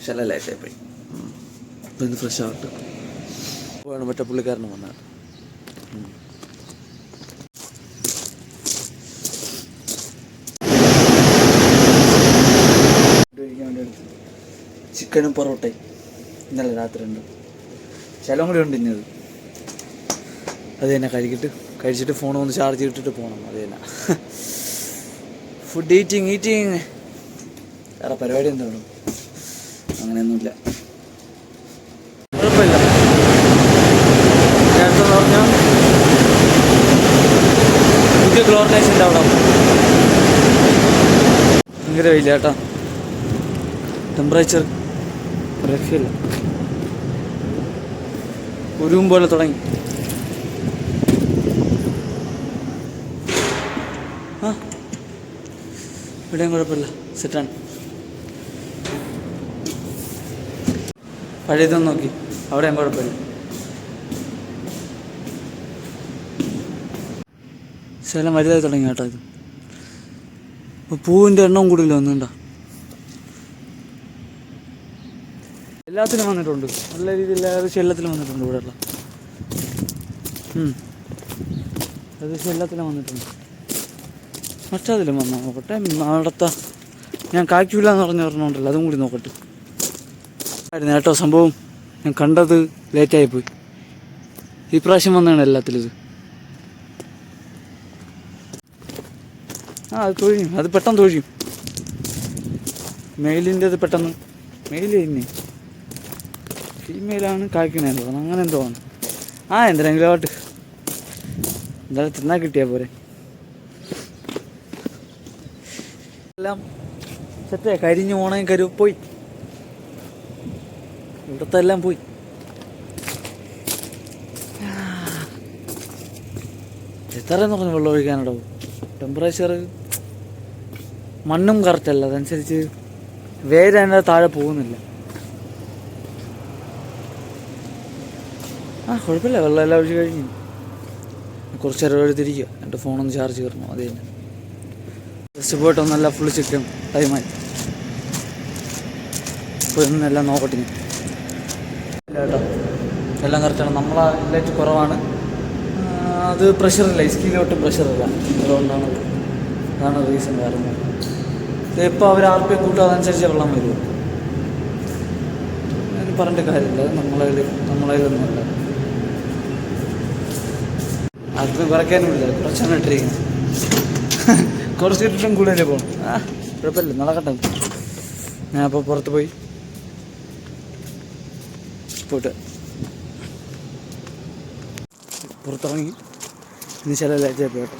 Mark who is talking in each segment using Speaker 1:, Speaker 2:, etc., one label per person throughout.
Speaker 1: ചില ലേറ്റായി പോയി. ഇപ്പം ഇന്ന് ഫ്രഷ് ആവട്ടെ വേണം. മറ്റേ പുള്ളിക്കാരന് വന്നാൽ ചിക്കനും പൊറോട്ടയും ഇന്നലെ രാത്രി ഉണ്ട്. ചിലവും കൂടി ഉണ്ട് ഇന്നത്. അത് തന്നെ കഴിച്ചിട്ട് ഫോൺ ഒന്ന് ചാർജ് ചെയ്തിട്ട് പോകണം. അത് തന്നെ ഫുഡ് ഈറ്റിങ് വേറെ പരിപാടി എന്താണ്? അങ്ങനെയൊന്നുമില്ല, കുഴപ്പമില്ല. നേരത്തെ പറഞ്ഞാൽ പുതിയ ക്ലോറിനേഷൻ്റെ അവിടെ ഭയങ്കര വെയില്ല കേട്ടോ. ടെമ്പറേച്ചർ രക്ഷയില്ല, ഉരുവും പോലെ തുടങ്ങി. ഇവിടെയും കുഴപ്പമില്ല, സെറ്റാണ്. പഴയതൊന്നും നോക്കി അവിടെയും കുഴപ്പമില്ല. ശലം വലുതായി തുടങ്ങി കേട്ടോ. ഇത് ഇപ്പോൾ പൂവിൻ്റെ എണ്ണവും കൂടില്ല ഒന്നുണ്ടോ. എല്ലാത്തിനും വന്നിട്ടുണ്ട്, നല്ല രീതിയിൽ ഏകദേശം എല്ലാത്തിലും വന്നിട്ടുണ്ട്. ഇവിടെയുള്ള ഏകദേശം എല്ലാത്തിലും വന്നിട്ടുണ്ട്. മറ്റതിലും വന്നാൽ നോക്കട്ടെ. അവിടുത്തെ ഞാൻ കായ്ക്കൂല എന്ന് പറഞ്ഞിട്ടുണ്ടല്ലോ, അതും കൂടി നോക്കട്ടെ. ആയിരുന്നു കേട്ടോ സംഭവം. ഞാൻ കണ്ടത് ലേറ്റായിപ്പോയി. ഈ പ്രാവശ്യം വന്നതാണ് എല്ലാത്തിലും ഇത്. അത് തൊഴിയും, അത് പെട്ടെന്ന് തൊഴിയും. മെയിലിൻ്റെത് പെട്ടെന്ന് മെയിൽ തന്നെ, ഫീമെയിലാണ് കായ്ക്കണേന്ന് തോന്നുന്നു. അങ്ങനെ എന്തോ ആണ്. എന്തിനെങ്കിലും ആവട്ടെ, എന്തായാലും തിന്നാൻ കിട്ടിയാൽ പോരെ. എല്ലാം സെറ്റേ കരിഞ്ഞു പോണേം പോയി. ഇവിടുത്തെ എല്ലാം പോയി. എത്രയെന്ന് പറഞ്ഞ് വെള്ളം ഒഴിക്കാനുണ്ടാവും. ടെമ്പറേച്ചർ മണ്ണും കറക്റ്റല്ല, അതനുസരിച്ച് വേര് അതിൻ്റെ താഴെ പോകുന്നില്ല. കുഴപ്പമില്ല. വെള്ളം എല്ലാം ഒഴിച്ച് കഴിഞ്ഞു. കുറച്ച് നേരം എഴുതിരിക്കുക. എൻ്റെ ഫോണൊന്ന് ചാർജ് കയറണം. അത് തന്നെ ജസ്റ്റ് പോയിട്ടൊന്നല്ല, ഫുള്ള് ചിക്കൻ ടൈമായി. ഇപ്പോൾ ഇന്നെല്ലാം നോക്കട്ടെ ഇല്ല കേട്ടോ, എല്ലാം കറക്റ്റാണ്. നമ്മളെ ലൈറ്റ് കുറവാണ്. അത് പ്രഷറില്ല, സ്കിലോട്ടും പ്രഷറില്ല. അതുകൊണ്ടാണ്, അതാണ് റീസൺ. വേറെ ഇപ്പോൾ അവർ RPM കൂട്ടും, അതനുസരിച്ച് വെള്ളം വരും. അതിന് പറഞ്ഞിട്ട് കാര്യമില്ല. നമ്മളതിലൊന്നുമല്ല. അത് കുറയ്ക്കാനുമില്ല, കുറച്ചാണ് ഇട്ടിരിക്കുന്നത്. കുറച്ച് ഇട്ടിട്ടും കൂടുതലേ പോകണം. കുഴപ്പമില്ല, നടക്കട്ടെ. ഞാൻ അപ്പോൾ പുറത്ത് പോയിട്ട് പുറത്തിറങ്ങി. ഇനി ചില ലേറ്റായി കേട്ടോ,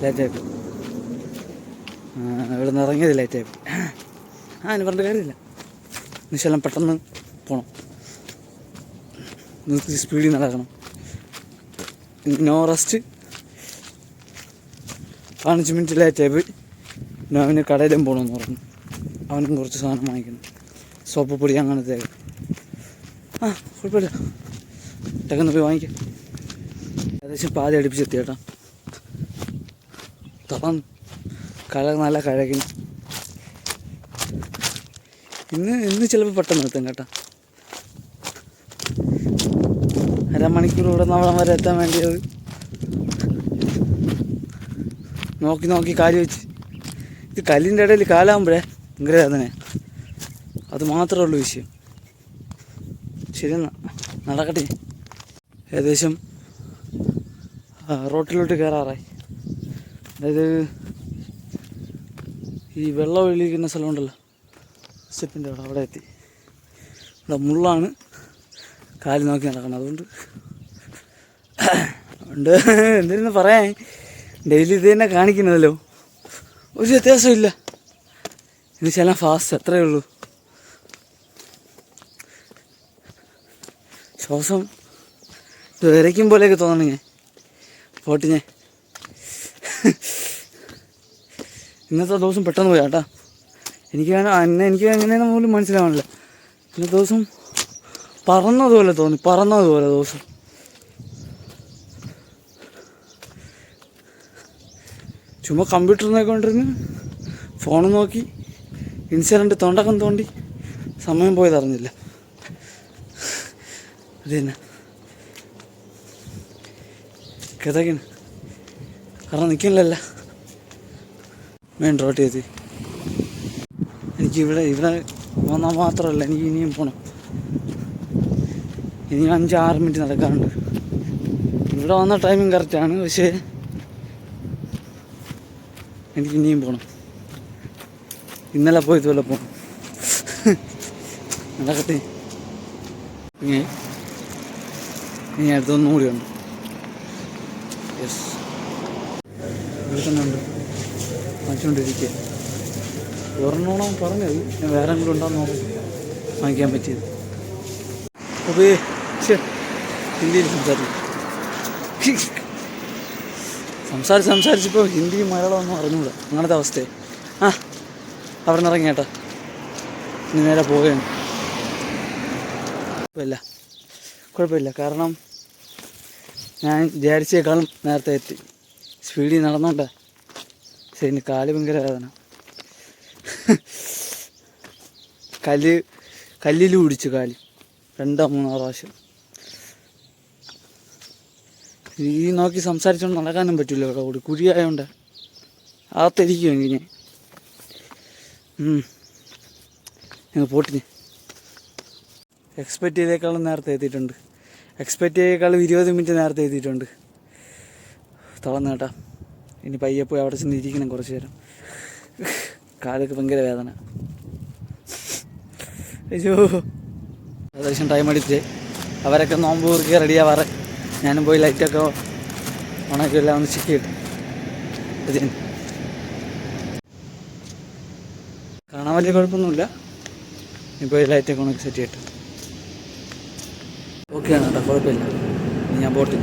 Speaker 1: ലേറ്റായിപ്പോയി. ഇവിടെ നിന്ന് ഇറങ്ങിയത് ലേറ്റായിപ്പോയി. ഇനി പറഞ്ഞിട്ട് കാര്യമില്ല. നിശാലം പെട്ടെന്ന് പോകണം, നിർത്തി സ്പീഡിൽ നടക്കണം. No rest. 15 മിനിറ്റ് ലേറ്റായിപ്പോയി. പിന്നെ അവന് കടയിലും പോകണമെന്ന് പറഞ്ഞു. അവനും കുറച്ച് സാധനം വാങ്ങിക്കണം, സോപ്പ് പൊടി അങ്ങനത്തെ. കുഴപ്പമില്ല, ഇട്ടൊക്കെ പോയി വാങ്ങിക്കാം. ഏകദേശം പാതി അടുപ്പിച്ചെത്തി കേട്ടോ. തുറന്ന് നല്ല കഴകിന്. ഇന്ന് ചിലപ്പോൾ പെട്ടെന്ന് എത്തും കേട്ടോ. അരമണിക്കൂർ ഇവിടെ നിന്ന് അവിടെ വരെ എത്താൻ വേണ്ടിയത് നോക്കി കാര്യം വെച്ച്. ഇത് കല്ലിൻ്റെ ഇടയിൽ കാലാകുമ്പോഴേ ഭയങ്കര വേദന. അത് മാത്രമേ ഉള്ളൂ വിഷയം. ശരി, നടക്കട്ടെ. ഏകദേശം റോട്ടിലോട്ട് കയറാറായി. അതായത് ഈ വെള്ളം ഒഴിക്കുന്ന സ്ഥലമുണ്ടല്ലോ, സ്റ്റെപ്പിൻ്റെ അവിടെ എത്തി. ഇവിടെ മുള്ളാണ്, കാല് നോക്കി നടക്കണം. അതുകൊണ്ട് എന്തിനു പറയാൻ, ഡെയിലി ഇത് തന്നെ കാണിക്കുന്നതല്ലോ, ഒരു വ്യത്യാസമില്ല. ഇത് ചില ഫാസ്റ്റ്, അത്രയേ ഉള്ളൂ. ശ്വാസം വിരയ്ക്കും പോലെയൊക്കെ തോന്നണം. ഞാൻ പോട്ട്. ഞാൻ ഇന്നത്തെ ദിവസം പെട്ടെന്ന് പോയി കേട്ടാ. എനിക്ക് എങ്ങനെയാണെന്ന് പോലും മനസ്സിലാവണില്ല. ഇന്നത്തെ ദിവസം പറന്നതുപോലെ തോന്നി, ദിവസം. ചുമ്മാ കമ്പ്യൂട്ടർ നോക്കിക്കൊണ്ടിരുന്ന് ഫോൺ നോക്കി ഇൻസിഡൻറ്റ് തൊണ്ടക്കം തോണ്ടി സമയം പോയതറിഞ്ഞില്ല. അത് തന്നെ കിതയ്ക്കണ്, കാരണം നിൽക്കില്ലല്ല. മെയിൻ റോഡ് എത്തി. എനിക്കിവിടെ വന്നാൽ മാത്രമല്ല, എനിക്ക് ഇനിയും പോകണം. ഇനി 5-6 മിനിറ്റ് നടക്കാറുണ്ട്. ഇവിടെ വന്ന ടൈമിങ് കറക്റ്റാണ്, പക്ഷേ എനിക്ക് ഇനിയും പോകണം. ഇന്നലെ പോയതുപോലെ പോകണം. നടക്കട്ടെ. ഇനി അടുത്തൊന്നും കൂടി ഉണ്ട്. യെസ്, ഇവിടെ തന്നെ ഉണ്ട്, വാങ്ങിച്ചുകൊണ്ടിരിക്കുക. ഒരെണ്ണോണം പറഞ്ഞത് ഞാൻ വേറെ എങ്കിലും ഉണ്ടാകുന്ന നോക്കും വാങ്ങിക്കാൻ പറ്റിയത്. അപ്പോൾ ഹിന്ദിയിൽ സംസാരിച്ചപ്പോൾ ഹിന്ദിയും മലയാളമൊന്നും അറിഞ്ഞൂടാ, അങ്ങനത്തെ അവസ്ഥയെ. അവിടെ നിന്ന് ഇറങ്ങിയേട്ടാ, ഇനി നേരെ പോവുകയാണ്. കുഴപ്പമില്ല, കാരണം ഞാൻ വിചാരിച്ചേക്കാളും നേരത്തെ എത്തി. സ്പീഡിൽ നടന്നോണ്ടേ. ശരി, ഇനി കാല് ഭയങ്കര വേദന. കല്ലിൽ പിടിച്ചു കാല് 2-3 പ്രാവശ്യം. ഈ നോക്കി സംസാരിച്ചുകൊണ്ട് നടക്കാനും പറ്റില്ല, ഇവിടെ കൂടി കുഴിയായതുകൊണ്ട് അകത്തിരിക്കുമെങ്കിൽ ഞാൻ ഞങ്ങൾ പോട്ടിന്. എക്സ്പെക്റ്റ് ചെയ്തേക്കാളും നേരത്തെ എത്തിയിട്ടുണ്ട്. എക്സ്പെക്റ്റ് ചെയ്തേക്കാളും 20 മിനിറ്റ് നേരത്തെ എത്തിയിട്ടുണ്ട്. തളർന്നു കേട്ടാ. ഇനി പയ്യെ പോയി അവിടെ ചെന്ന് ഇരിക്കണം കുറച്ച് നേരം. കാലൊക്കെ ഭയങ്കര വേദന. അയ്യോ, ഏകദേശം ടൈം അടിച്ച് അവരൊക്കെ നോമ്പ് കുറിക്കുക റെഡിയാവാറ്. ഞാനും പോയി ലൈറ്റൊക്കെ ഉണക്കി എല്ലാം ഒന്ന് ചെക്ക് ചെയ്തിട്ട് കാണാൻ വലിയ കുഴപ്പമൊന്നുമില്ല. ഇനി പോയി ലൈറ്റൊക്കെ ഉണക്കി സെറ്റ് ചെയ്തിട്ട് ഓക്കെയാണ് കേട്ടോ, കുഴപ്പമില്ല. ഇനി ഞാൻ ബോട്ടിൽ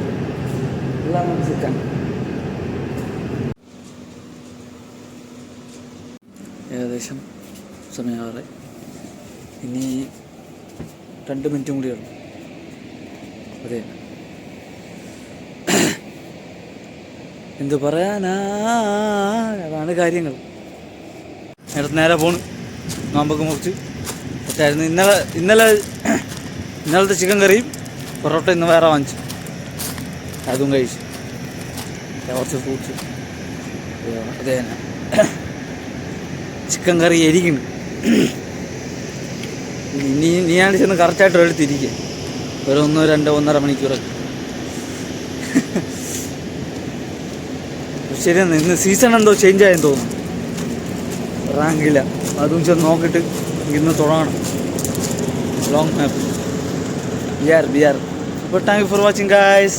Speaker 1: എല്ലാം നമുക്ക് സെറ്റാണ്. ഏകദേശം സമയമാറ്. ഇനി 2 മിനിറ്റും കൂടി ഉള്ളു. അതെ, എന്തു പറയാനാ, അതാണ് കാര്യങ്ങൾ. നേരെ പോണ്. നോമ്പൊക്കെ മുറിച്ച് പറ്റായിരുന്നു. ഇന്നലത്തെ ചിക്കൻ കറിയും പൊറോട്ട ഇന്ന് വേറെ വാങ്ങിച്ചു, അതും കഴിച്ചു. കുറച്ച് ഫ്രൂട്ട്സ്. അതെ തന്നെ, ചിക്കൻ കറി എരിക്കുന്നു. നീയാണ് ചെന്ന് കറക്റ്റായിട്ട് എടുത്തിരിക്കുക ഒരു 1-2-1.5 മണിക്കൂറൊക്കെ. ശരിയാണ്, ഇന്ന് സീസൺ എന്തോ ചേഞ്ച് ആയെന്ന് തോന്നുന്നു. റാങ്കില്ല, അതും ചെന്ന് നോക്കിയിട്ട് ഇന്ന് തുടങ്ങണം. ലോങ് മാപ്പ് ബിയാർ. അപ്പോൾ thank you for watching guys.